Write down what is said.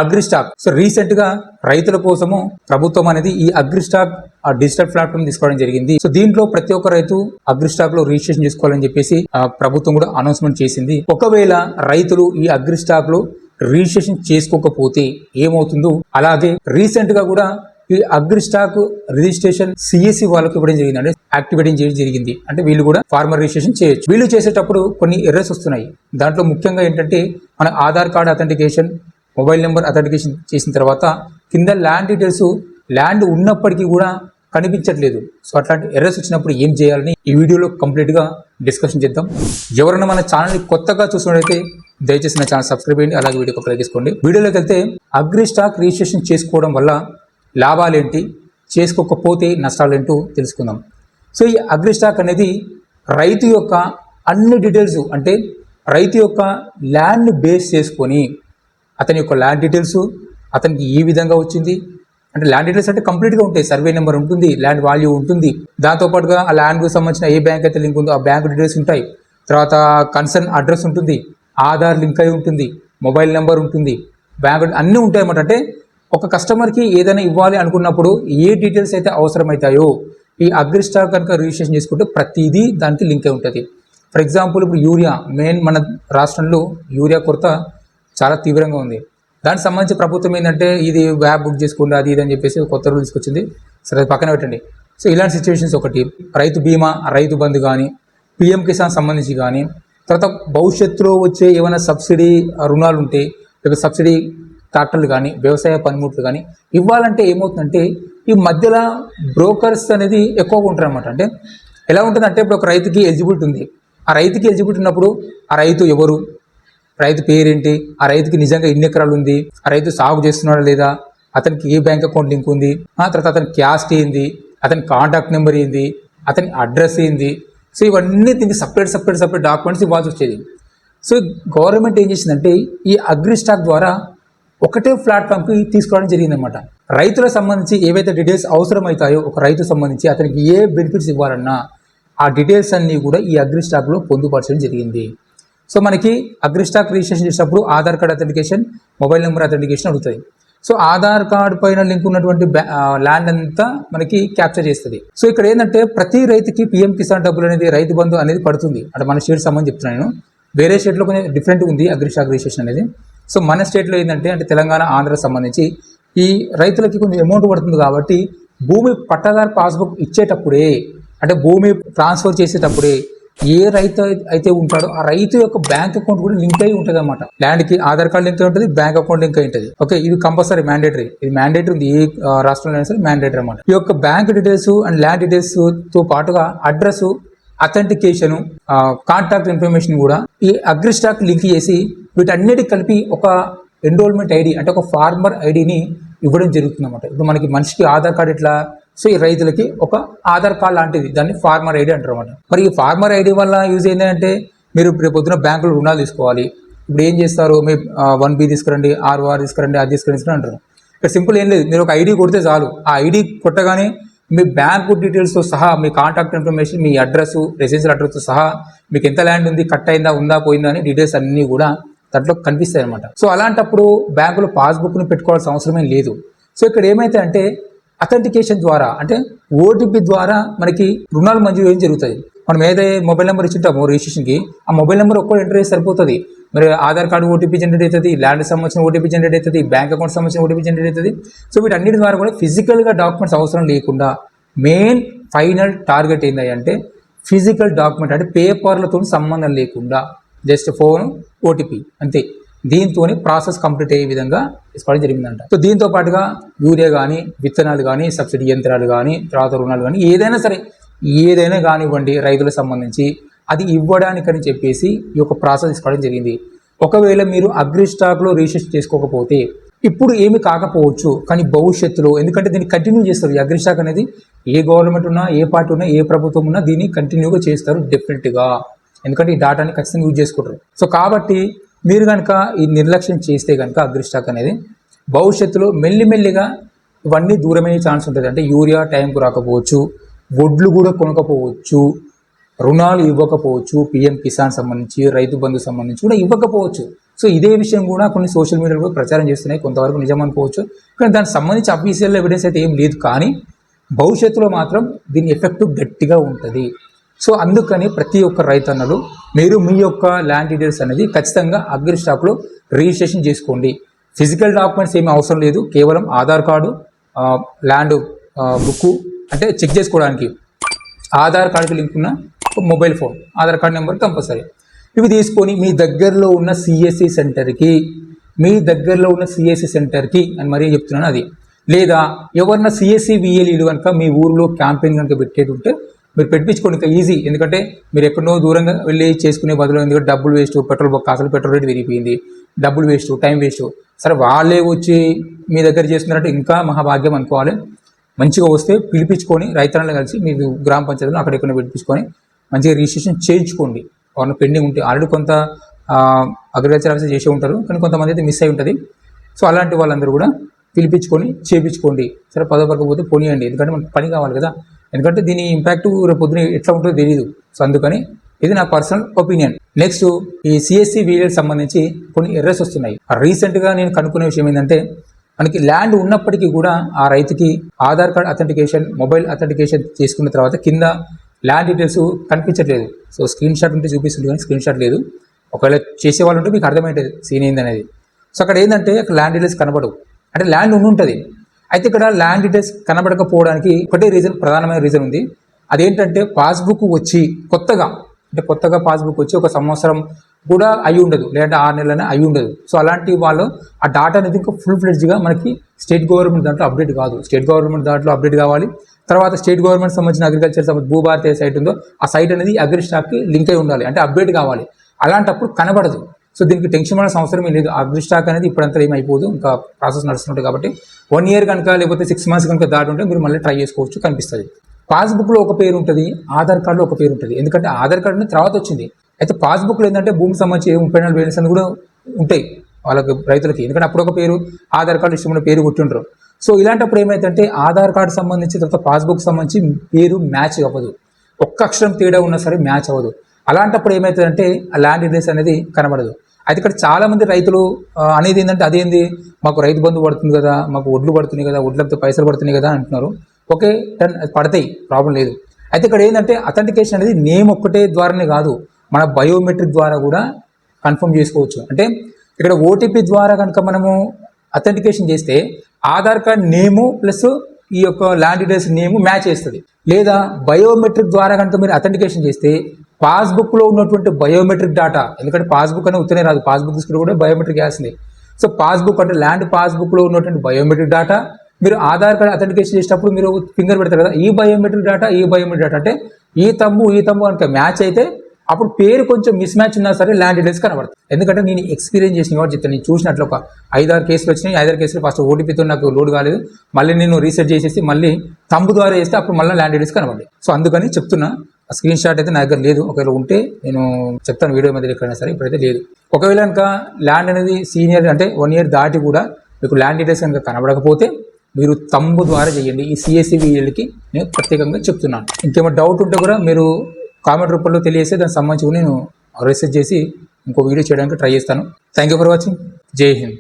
AgriStack. So recent గా రైతుల కోసము ప్రభుత్వం అనేది ఈ అగ్రిస్టాక్ డిజిటల్ ప్లాట్ఫామ్ తీసుకోవడం జరిగింది. సో దీంట్లో ప్రతి ఒక్క రైతు అగ్రిస్టాక్ లో రిజిస్ట్రేషన్ చేసుకోవాలని చెప్పేసి ప్రభుత్వం కూడా అనౌన్స్మెంట్ చేసింది. ఒకవేళ రైతులు ఈ అగ్రిస్టాక్ లో రిజిస్ట్రేషన్ చేసుకోకపోతే ఏమవుతుందో, అలాగే రీసెంట్ గా కూడా ఈ అగ్రిస్టాక్ రిజిస్ట్రేషన్ సిఎస్సి వాళ్ళకి ఇవ్వడం జరిగింది, అంటే యాక్టివేటింగ్ చేయడం జరిగింది. అంటే వీళ్ళు కూడా ఫార్మర్ రిజిస్ట్రేషన్ చేయొచ్చు. వీళ్ళు చేసేటప్పుడు కొన్ని ఎర్రర్స్ వస్తున్నాయి. దాంట్లో ముఖ్యంగా ఏంటంటే మన Aadhaar card authentication, mobile number authentication చేసిన తర్వాత కింద ల్యాండ్ డీటెయిల్స్ ల్యాండ్ ఉన్నప్పటికీ కూడా కనిపించట్లేదు. సో అట్లాంటి ఎర్రర్స్ వచ్చినప్పుడు ఏం చేయాలని ఈ వీడియోలో కంప్లీట్ గా డిస్కషన్ చేద్దాం. ఎవరైనా మన ఛానల్ని కొత్తగా చూసినట్లయితే దయచేసి నా ఛానల్ సబ్స్క్రైబ్ చేయండి, అలాగే వీడియోకి ఒక లైక్ చేసుకోండి. వీడియోలోకి వెళ్తే అగ్రిస్టాక్ రిజిస్ట్రేషన్ చేసుకోవడం వల్ల లాభాలేంటి, చేసుకోకపోతే నష్టాలేంటో తెలుసుకుందాం. సో ఈ అగ్రిస్టాక్ అనేది రైతు యొక్క అన్ని డీటెయిల్స్, అంటే రైతు యొక్క ల్యాండ్ బేస్ చేసుకొని అతని యొక్క ల్యాండ్ డీటెయిల్స్, అతనికి ఏ విధంగా వచ్చింది, అంటే ల్యాండ్ డీటెయిల్స్ అంటే కంప్లీట్గా ఉంటాయి. సర్వే నెంబర్ ఉంటుంది, ల్యాండ్ వాల్యూ ఉంటుంది, దాంతోపాటుగా ఆ ల్యాండ్కు సంబంధించిన ఏ బ్యాంక్ అయితే లింక్ ఉందో ఆ బ్యాంక్ డీటెయిల్స్ ఉంటాయి, తర్వాత కన్సర్న్ అడ్రస్ ఉంటుంది, ఆధార్ లింక్ అయి ఉంటుంది, మొబైల్ నెంబర్ ఉంటుంది, బ్యాంక్ అన్నీ ఉంటాయి అన్నమాట. అంటే ఒక కస్టమర్కి ఏదైనా ఇవ్వాలి అనుకున్నప్పుడు ఏ డీటెయిల్స్ అయితే అవసరమవుతాయో ఈ అగ్రిస్టాక్ కనుక రిజిస్ట్రేషన్ చేసుకుంటే ప్రతిదీ దానికి లింక్ అయి ఉంటుంది. ఫర్ ఎగ్జాంపుల్ ఇప్పుడు యూరియా, మెయిన్ మన రాష్ట్రంలో యూరియా కొరత చాలా తీవ్రంగా ఉంది. దానికి సంబంధించి ప్రభుత్వం ఏంటంటే ఇది వ్యాప్ బుక్ చేసుకోండి అది ఇది అని చెప్పేసి కొత్త రూల్ తీసుకొచ్చింది. సరే పక్కన పెట్టండి. సో ఇలాంటి సిచ్యువేషన్స్ ఒకటి, రైతు బీమా, రైతు బంధు కానీ, పిఎం కిసాన్ సంబంధించి కానీ, తర్వాత భవిష్యత్తులో వచ్చే ఏమైనా సబ్సిడీ రుణాలు ఉంటే, లేకపోతే సబ్సిడీ ట్రాక్టర్లు కానీ, వ్యవసాయ పనిముట్లు కానీ ఇవ్వాలంటే ఏమవుతుందంటే ఈ మధ్యలో బ్రోకర్స్ అనేది ఎక్కువగా ఉంటారు అన్నమాట. అంటే ఎలా ఉంటుందంటే ఇప్పుడు ఒక రైతుకి ఎలిజిబిలిటీ ఉంది, ఆ రైతుకి ఎలిజిబిలిటీ ఉన్నప్పుడు ఆ రైతు ఎవరు, రైతు పేరేంటి, ఆ రైతుకి నిజంగా ఎన్ని ఎకరాలు ఉంది, ఆ రైతు సాగు చేస్తున్నాడా లేదా, అతనికి ఏ బ్యాంక్ అకౌంట్ లింక్ ఉంది, తర్వాత అతని క్యాస్ట్ ఏంది, అతని కాంటాక్ట్ నెంబర్ ఏంది, అతని అడ్రస్ ఏంది. సో ఇవన్నీ దీనికి సపరేట్ డాక్యుమెంట్స్ ఇవ్వాల్సి వచ్చేది. సో గవర్నమెంట్ ఏం చేసిందంటే ఈ అగ్రిస్టాక్ ద్వారా ఒకటే ప్లాట్ఫామ్కి తీసుకోవడం జరిగిందనమాట. రైతులకు సంబంధించి ఏవైతే డీటెయిల్స్ అవసరమవుతాయో ఒక రైతు సంబంధించి అతనికి ఏ బెనిఫిట్స్ ఇవ్వాలన్నా ఆ డీటెయిల్స్ అన్నీ కూడా ఈ అగ్రిస్టాక్లో పొందుపరచడం జరిగింది. సో మనకి అగ్రిస్టాక్ రిజిస్ట్రేషన్ చేసినప్పుడు Aadhaar card authentication, mobile number authentication అడుగుతుంది. సో ఆధార్ కార్డ్ పైన లింక్ ఉన్నటువంటి ల్యాండ్ అంతా మనకి క్యాప్చర్ చేస్తుంది. సో ఇక్కడ ఏంటంటే ప్రతి రైతుకి పిఎం కిసాన్ డబ్బులు అనేది, రైతు బంధు అనేది పడుతుంది. అంటే మన స్టేట్ సంబంధించి చెప్తున్నాను నేను, వేరే స్టేట్లో కొంచెం డిఫరెంట్గా ఉంది అగ్రిస్టాక్ రిజిస్ట్రేషన్ అనేది. సో మన స్టేట్లో ఏంటంటే అంటే తెలంగాణ, ఆంధ్రాకి సంబంధించి ఈ రైతులకి కొంచెం అమౌంట్ పడుతుంది కాబట్టి భూమి పట్టాదారు పాస్బుక్ ఇచ్చేటప్పుడే, అంటే భూమి ట్రాన్స్ఫర్ చేసేటప్పుడే ఏ రైతు అయితే ఉంటాడో ఆ రైతు యొక్క బ్యాంక్ అకౌంట్ కూడా లింక్ అయి ఉంటుంది అనమాట. ల్యాండ్కి ఆధార్ కార్డ్ లింక్ అయి ఉంటుంది, బ్యాంక్ అకౌంట్ లింక్ అయి ఉంటుంది. ఓకే, ఇది కంపల్సరీ మ్యాండేటరీ, ఇది మ్యాండేటరీ ఉంది ఏ రాష్ట్రంలో అయినా సరే మ్యాండేటరీ అనమాట. ఈ యొక్క bank details and land details తో పాటుగా అడ్రస్, అథెంటికేషన్, కాంటాక్ట్ ఇన్ఫర్మేషన్ కూడా ఈ అగ్రిస్టాక్ లింక్ చేసి వీటన్నిటికి కలిపి ఒక ఎన్రోల్మెంట్ ఐడి, అంటే ఒక ఫార్మర్ ఐడిని ఇవ్వడం జరుగుతుంది అనమాట. ఇప్పుడు మనకి మనిషికి ఆధార్ కార్డు ఎట్లా, సో ఈ రైతులకి ఒక ఆధార్ కార్డ్ లాంటిది, దాన్ని ఫార్మర్ ఐడి అంటారు అనమాట. మరి ఈ ఫార్మర్ ఐడి వల్ల యూజ్ ఏంటంటే మీరు రేపు పొద్దున బ్యాంకులో రుణాలు తీసుకోవాలి. ఇప్పుడు ఏం చేస్తారు, మీ 1B తీసుకురండి, ROR తీసుకురండి, అది తీసుకురండి అంటారు. ఇక్కడ సింపుల్ ఏం లేదు, మీరు ఒక ఐడి కొడితే చాలు. ఆ ఐడి కొట్టగానే మీ బ్యాంకు డీటెయిల్స్తో సహా, మీ కాంటాక్ట్ ఇన్ఫర్మేషన్, మీ అడ్రస్, రెసిడెన్షియల్ అడ్రస్తో సహా, మీకు ఎంత ల్యాండ్ ఉంది, కట్ అయిందా, ఉందా, పోయిందా అని డీటెయిల్స్ అన్నీ కూడా దాంట్లో కనిపిస్తాయి అనమాట. సో అలాంటప్పుడు బ్యాంకులో పాస్బుక్ని పెట్టుకోవాల్సిన అవసరమే లేదు. సో ఇక్కడ ఏమైతే అంటే అథెంటికేషన్ ద్వారా, అంటే ఓటీపీ ద్వారా మనకి రుణాలు మంజూరు ఏం జరుగుతాయి. మనం ఏదైతే మొబైల్ నెంబర్ ఇచ్చింటామో రిజిస్ట్రేషన్కి, ఆ మొబైల్ నెంబర్ ఒక్కటి ఎంటర్ చేసి సరిపోతుంది. మరి ఆధార్ కార్డు ఓటీపీ జనరేట్ అవుతుంది, ల్యాండ్ సంబంధించిన ఓటీపీ జనరేట్ అవుతుంది, బ్యాంక్ అకౌంట్ సంబంధించిన ఓటీపీ జనరేట్ అవుతుంది. సో వీటన్నిటి ద్వారా కూడా ఫిజికల్గా డాక్యుమెంట్స్ అవసరం లేకుండా మెయిన్ ఫైనల్ టార్గెట్ ఏంటంటే ఫిజికల్ డాక్యుమెంట్, అంటే పేపర్లతో సంబంధం లేకుండా జస్ట్ ఫోన్, ఓటీపీ అంతే. దీంతో ప్రాసెస్ కంప్లీట్ అయ్యే విధంగా తీసుకోవడం జరిగిందంట. సో దీంతో పాటుగా యూరియా కానీ, విత్తనాలు కానీ, సబ్సిడీ యంత్రాలు కానీ, తర్వాత రుణాలు కానీ, ఏదైనా కానివ్వండి రైతులకు సంబంధించి అది ఇవ్వడానికని చెప్పేసి ఈ యొక్క ప్రాసెస్ తీసుకోవడం జరిగింది. ఒకవేళ మీరు అగ్రిస్టాక్లో రిజిస్ట్రేషన్ చేసుకోకపోతే ఇప్పుడు ఏమి కాకపోవచ్చు, కానీ భవిష్యత్తులో, ఎందుకంటే దీన్ని కంటిన్యూ చేస్తారు. ఈ అగ్రిస్టాక్ అనేది ఏ గవర్నమెంట్ ఉన్నా, ఏ పార్టీ ఉన్నా, ఏ ప్రభుత్వం ఉన్నా దీన్ని కంటిన్యూగా చేస్తారు డెఫినెట్గా. ఎందుకంటే ఈ డాటాని ఖచ్చితంగా యూజ్ చేసుకుంటారు. సో కాబట్టి మీరు కనుక ఈ నిర్లక్ష్యం చేస్తే కనుక అగ్రిస్టాక్ అనేది భవిష్యత్తులో మెల్లిమెల్లిగా ఇవన్నీ దూరమయ్యే ఛాన్స్ ఉంటుంది. అంటే యూరియా టైంకు రాకపోవచ్చు, వడ్లు కూడా కొనకపోవచ్చు, రుణాలు ఇవ్వకపోవచ్చు, పిఎం కిసాన్ సంబంధించి, రైతు బంధు సంబంధించి కూడా ఇవ్వకపోవచ్చు. సో ఇదే విషయం కూడా కొన్ని సోషల్ మీడియాలో కూడా ప్రచారం చేస్తున్నాయి, కొంతవరకు నిజం అనుకోవచ్చు. కానీ దానికి సంబంధించి అఫీషియల్ ఎవిడెన్స్ అయితే ఏం లేదు, కానీ భవిష్యత్తులో మాత్రం దీని ఎఫెక్ట్ గట్టిగా ఉంటుంది. సో అందుకని ప్రతి ఒక్క రైతన్నలు మీరు మీ యొక్క ల్యాండ్ డీటెయిల్స్ అనేది ఖచ్చితంగా అగ్రిస్టాక్లో రిజిస్ట్రేషన్ చేసుకోండి. ఫిజికల్ డాక్యుమెంట్స్ ఏమీ అవసరం లేదు, కేవలం ఆధార్ కార్డు, ల్యాండ్ బుక్ అంటే చెక్ చేసుకోవడానికి ఆధార్ కార్డుకి లింక్ ఉన్న mobile phone, Aadhaar card number compulsory. ఇవి తీసుకొని మీ దగ్గరలో ఉన్న సిఎస్సి సెంటర్కి అని మరీ చెప్తున్నాను అది, లేదా ఎవరన్నా సిఎస్సి విఎల్ఈలు కనుక మీ ఊరిలో క్యాంపెయిన్ కనుక పెట్టేటుంటే మీరు పెట్టించుకోండి, ఇంకా ఈజీ. ఎందుకంటే మీరు ఎక్కడో దూరంగా వెళ్ళి చేసుకునే బదులు, ఎందుకంటే డబ్బులు వేస్ట్, పెట్రోల్ బొక్క, అసలు పెట్రోల్ రేట్ పెరిగిపోయింది, డబ్బులు వేస్ట్, టైం వేస్ట్. సరే వాళ్ళే వచ్చి మీ దగ్గర చేస్తున్నారంటే ఇంకా మహాభాగ్యం అనుకోవాలి. మంచిగా వస్తే పిలిపించుకొని రైతులను కలిసి మీరు గ్రామ పంచాయతీలో అక్కడెక్కడ పిలిపించుకొని మంచిగా రిజిస్ట్రేషన్ చేయించుకోండి. వాళ్ళని పెండింగ్ ఉంటే ఆల్రెడీ కొంత అగ్రికల్చర్ ఆఫీసర్ చేసి ఉంటారు, కానీ కొంతమంది అయితే మిస్ అయి ఉంటుంది. సో అలాంటి వాళ్ళందరూ కూడా పిలిపించుకొని చేయించుకోండి. సరే పదవరకపోతే పోనీయండి, ఎందుకంటే మనకు పని కావాలి కదా. ఎందుకంటే దీని ఇంపాక్ట్ రేపు పొద్దున ఎట్లా ఉంటుందో తెలియదు. సో అందుకని ఇది నా పర్సనల్ ఒపీనియన్. నెక్స్ట్, ఈ సిఎస్సి వీడియోకి సంబంధించి కొన్ని ఎర్రర్స్ వస్తున్నాయి. రీసెంట్గా నేను కనుక్కునే విషయం ఏంటంటే, మనకి ల్యాండ్ ఉన్నప్పటికీ కూడా ఆ రైతుకి Aadhaar card authentication, mobile authentication చేసుకున్న తర్వాత కింద ల్యాండ్ డీటెయిల్స్ కనిపించట్లేదు. సో స్క్రీన్ షాట్ ఉంటే చూపిస్తుంది, కానీ స్క్రీన్ షాట్ లేదు. ఒకవేళ చేసే వాళ్ళు ఉంటే మీకు అర్థమవుతుంది సీన్ ఏందనేది. సో అక్కడ ఏంటంటే అక్కడ ల్యాండ్ డీటెయిల్స్ కనబడవు, అంటే ల్యాండ్ ఉంటుంది. అయితే ఇక్కడ ల్యాండ్ డీటెయిల్స్ కనబడకపోవడానికి ఒకటే రీజన్, ప్రధానమైన రీజన్ ఉంది. అదేంటంటే పాస్బుక్ వచ్చి కొత్తగా పాస్బుక్ వచ్చి 1 సంవత్సరం కూడా అయి ఉండదు, లేదంటే 6 నెలలనే అయి ఉండదు. సో అలాంటి వాళ్ళు ఆ డాటా అనేది ఇంకా ఫుల్ ఫ్లెడ్జ్గా మనకి స్టేట్ గవర్నమెంట్ దాంట్లో అప్డేట్ కాదు. స్టేట్ గవర్నమెంట్ దాంట్లో అప్డేట్ కావాలి. తర్వాత స్టేట్ గవర్నమెంట్ సంబంధించిన అగ్రికల్చర్ సంబంధించి భూభారతి సైట్ ఉందో ఆ సైట్ అనేది అగ్రిస్టాక్కి లింక్ అయి ఉండాలి, అంటే అప్డేట్ కావాలి. అలాంటప్పుడు కనబడదు. సో దీనికి టెన్షన్ పడాల్సిన అవసరమే లేదు. అగ్రిస్టాక్ అనేది ఇప్పుడంతా ఏమైపోదు, ఇంకా ప్రాసెస్ నడుస్తుంటుంది. కాబట్టి 1 ఇయర్ కనుక లేకపోతే 6 మంత్స్ కనుక దాటి ఉంటే మీరు మళ్ళీ ట్రై చేసుకోవచ్చు, కనిపిస్తుంది. పాస్బుక్లో ఒక పేరు ఉంటుంది, ఆధార్ కార్డులో ఒక పేరు ఉంటుంది. ఎందుకంటే ఆధార్ కార్డు అనేది తర్వాత వచ్చింది. అయితే పాస్బుక్లో ఏంటంటే భూమికి సంబంధించి 34 బ్యాలెన్స్ అని కూడా ఉంటాయి వాళ్ళకి, రైతులకి. ఎందుకంటే అప్పుడు ఒక పేరు, ఆధార్ కార్డు ఇష్టమైన పేరు కొట్టింటారు. సో ఇలాంటప్పుడు ఏమైతుందంటే ఆధార్ కార్డు సంబంధించి తర్వాత పాస్బుక్ సంబంధించి పేరు మ్యాచ్ అవ్వదు, ఒక్క అక్షరం తేడా ఉన్నా సరే మ్యాచ్ అవ్వదు. అలాంటప్పుడు ఏమవుతుందంటే ఆ ల్యాండ్ డీటెయిల్స్ అనేది కనబడదు. అయితే ఇక్కడ చాలామంది రైతులు అనేది ఏంటంటే, అదేంది మాకు రైతు బంధు పడుతుంది కదా, మాకు ఒడ్లు పడుతున్నాయి కదా, ఒడ్లతో పైసలు పడుతున్నాయి కదా అంటున్నారు. ఓకే, పడతాయి, ప్రాబ్లం లేదు. అయితే ఇక్కడ ఏంటంటే అథెంటికేషన్ అనేది నేమ్ ఒక్కటే ద్వారానే కాదు, మన బయోమెట్రిక్ ద్వారా కూడా కన్ఫర్మ్ చేసుకోవచ్చు. అంటే ఇక్కడ ఓటీపీ ద్వారా కనుక మనము అథెంటికేషన్ చేస్తే ఆధార్ కార్డ్ నేము ప్లస్ ఈ యొక్క ల్యాండ్ డీటెయిల్స్ నేము మ్యాచ్ చేస్తుంది. లేదా బయోమెట్రిక్ ద్వారా కనుక మీరు అథెంటికేషన్ చేస్తే పాస్బుక్లో ఉన్నటువంటి బయోమెట్రిక్ డేటా, ఎందుకంటే పాస్బుక్ అనేది ఉత్తనే రాదు, పాస్బుక్ తీసుకుంటే కూడా బయోమెట్రిక్ వేయాల్సింది. సో పాస్బుక్ అంటే ల్యాండ్ పాస్బుక్లో ఉన్నటువంటి బయోమెట్రిక్ డేటా, మీరు ఆధార్ కార్డ్ అథెంటికేషన్ చేసేటప్పుడు మీరు ఫింగర్ పెడతారు కదా, ఈ బయోమెట్రిక్ డేటా అంటే ఈ తమ్ము కనుక మ్యాచ్ అయితే అప్పుడు పేరు కొంచెం మిస్ మ్యాచ్ ఉన్నా సరే ల్యాండ్ డీటెయిల్స్ కనబడుతుంది. ఎందుకంటే నేను ఎక్స్పీరియన్స్ చేసిన కాబట్టి చెప్తాను. నేను చూసినట్లు ఒక 5-6 కేసులు వచ్చినాయి. 5-6 కేసులు ఫస్ట్ ఓటీపీతో నాకు లోడ్ కాలేదు, మళ్ళీ నేను రీసెట్ చేసేసి మళ్ళీ తంబు ద్వారా వేస్తే అప్పుడు మళ్ళీ ల్యాండ్ డీటెయిల్స్ కనబడ్డాయి. సో అందుకని చెప్తున్నా, ఆ స్క్రీన్ షాట్ అయితే నా దగ్గర లేదు. ఒకవేళ ఉంటే నేను చెప్తాను వీడియో మధ్యలో ఎక్కడైనా సరే, ఇప్పుడైతే లేదు. ఒకవేళ కనుక ల్యాండ్ అనేది సీనియర్ అంటే 1 ఇయర్ దాటి కూడా మీకు ల్యాండ్ డీటెయిల్స్ కనుక కనబడకపోతే మీరు తంబు ద్వారా చేయండి. ఈ సిఎస్సి వీళ్ళకి నేను ప్రత్యేకంగా చెప్తున్నాను. ఇంకేమైనా డౌట్ ఉంటే కూడా మీరు కామెంట్ రూపంలో తెలియజేస్తే దానికి సంబంధించి నేను రీసెర్చ్ చేసి ఇంకో వీడియో చేయడానికి ట్రై చేస్తాను. Thank you for watching. జై హింద్.